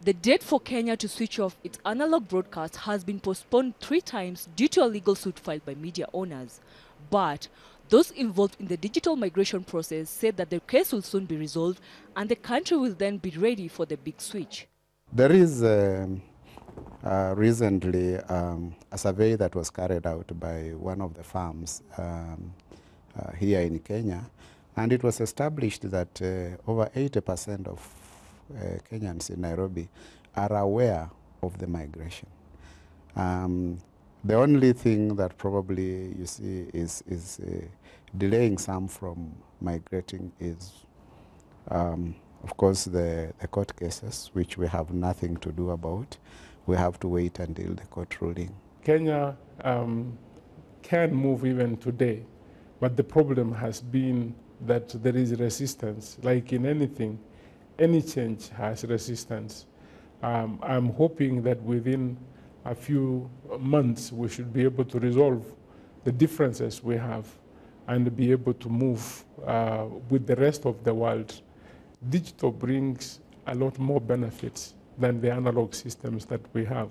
The date for Kenya to switch off its analog broadcast has been postponed 3 times due to a legal suit filed by media owners. But those involved in the digital migration process said that the case will soon be resolved and the country will then be ready for the big switch. There is recently a survey that was carried out by one of the firms here in Kenya, and it was established that over 80% of Kenyans in Nairobi are aware of the migration. The only thing that probably you see is delaying some from migrating is, of course, the court cases, which we have nothing to do about. We have to wait until the court ruling. Kenya can move even today, but the problem has been that there is resistance. Like in anything, any change has resistance. I'm hoping that within a few months we should be able to resolve the differences we have and be able to move with the rest of the world. Digital brings a lot more benefits than the analog systems that we have.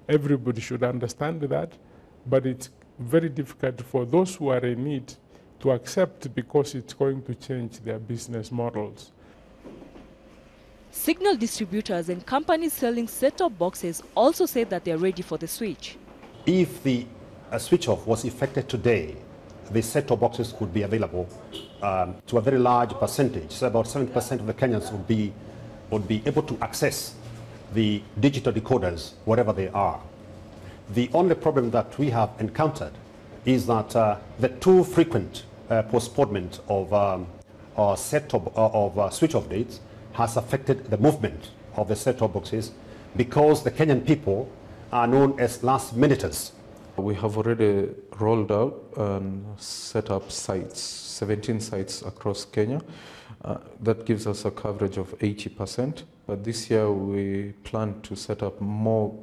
Everybody should understand that, but it's very difficult for those who are in need to accept because it's going to change their business models. Signal distributors and companies selling set-top boxes also say that they are ready for the switch. If the switch-off was effected today, the set-top boxes could be available to a very large percentage. So about 70% of the Kenyans would be able to access the digital decoders wherever they are. The only problem that we have encountered is that the too frequent postponement of switch-off dates has affected the movement of the set-top boxes because the Kenyan people are known as last-minuters. We have already rolled out and set up sites, 17 sites across Kenya. That gives us a coverage of 80%. But this year we plan to set up more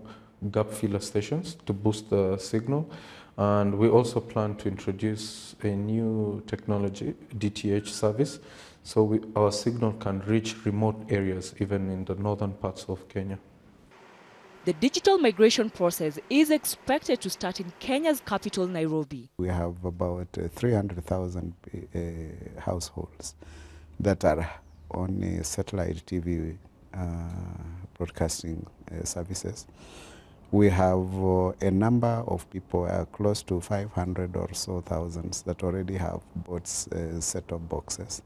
gap filler stations to boost the signal. And we also plan to introduce a new technology, DTH service, so our signal can reach remote areas, even in the northern parts of Kenya. The digital migration process is expected to start in Kenya's capital, Nairobi. We have about 300,000 households that are on satellite TV broadcasting services. We have a number of people, close to 500 or so thousands, that already have bought set-top boxes.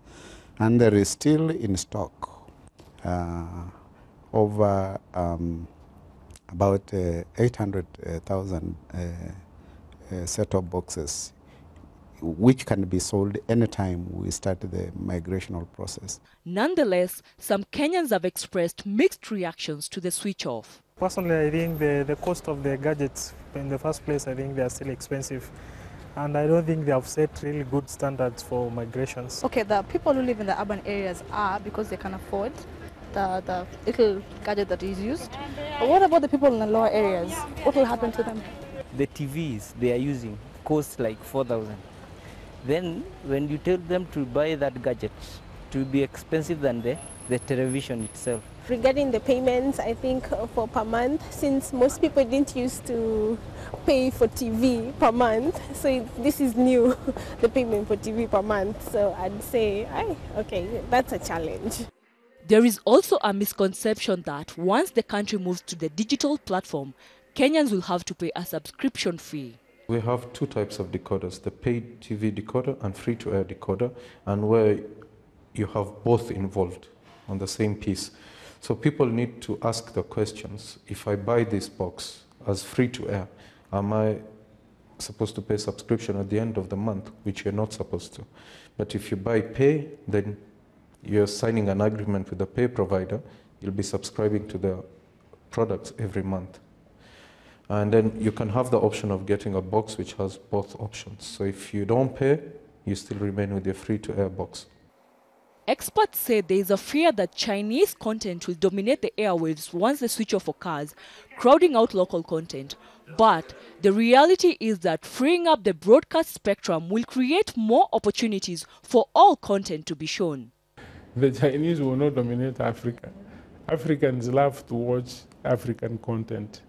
And there is still in stock over about 800,000 set-top boxes, which can be sold anytime we start the migrational process. Nonetheless, some Kenyans have expressed mixed reactions to the switch off. Personally, I think the cost of the gadgets in the first place, I think they are still expensive. And I don't think they have set really good standards for migrations. Okay, the people who live in the urban areas are because they can afford the little gadget that is used. But what about the people in the lower areas? What will happen to them? The TVs they are using cost like 4,000. Then when you tell them to buy that gadget, it will be expensive than the television itself. Regarding the payments, I think for per month, since most people didn't used to pay for TV per month, so this is new, the payment for TV per month. So I'd say, okay, that's a challenge. There is also a misconception that once the country moves to the digital platform, Kenyans will have to pay a subscription fee. We have two types of decoders, the paid TV decoder and free-to-air decoder, and where you have both involved on the same piece. So people need to ask the questions, if I buy this box as free-to-air, am I supposed to pay subscription at the end of the month, which you're not supposed to? But if you buy pay, then you're signing an agreement with the pay provider, you'll be subscribing to the products every month. And then you can have the option of getting a box which has both options. So if you don't pay, you still remain with your free-to-air box. Experts say there is a fear that Chinese content will dominate the airwaves once the switch-off occurs, crowding out local content. But the reality is that freeing up the broadcast spectrum will create more opportunities for all content to be shown. The Chinese will not dominate Africa. Africans love to watch African content.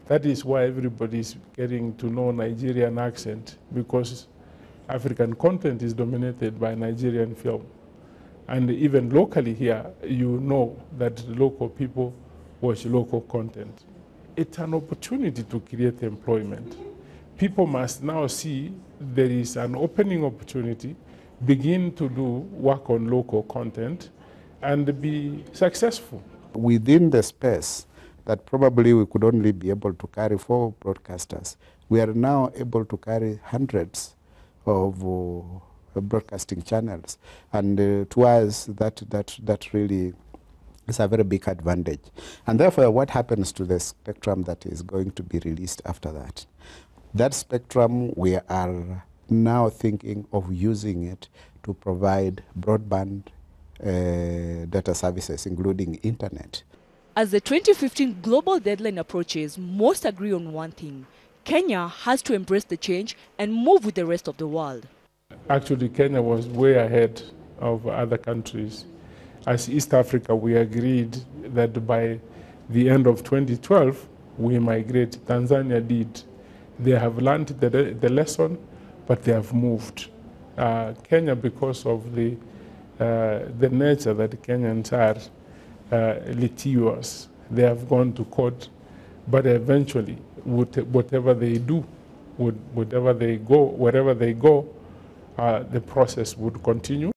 That is why everybody's getting to know Nigerian accent, because African content is dominated by Nigerian film. And even locally here, you know that local people watch local content. It's an opportunity to create employment. People must now see there is an opening opportunity, begin to do work on local content, and be successful. Within the space that probably we could only be able to carry 4 broadcasters, we are now able to carry hundreds of broadcasting channels, and to us that really is a very big advantage. And therefore, what happens to the spectrum that is going to be released after that? That spectrum, we are now thinking of using it to provide broadband data services, including internet. As the 2015 global deadline approaches, most agree on one thing: Kenya has to embrace the change and move with the rest of the world. Actually, Kenya was way ahead of other countries. As East Africa, we agreed that by the end of 2012, we migrate. Tanzania did. They have learned the lesson, but they have moved. Kenya, because of the nature that Kenyans are litigious, they have gone to court, but eventually, whatever they do, wherever they go, the process would continue.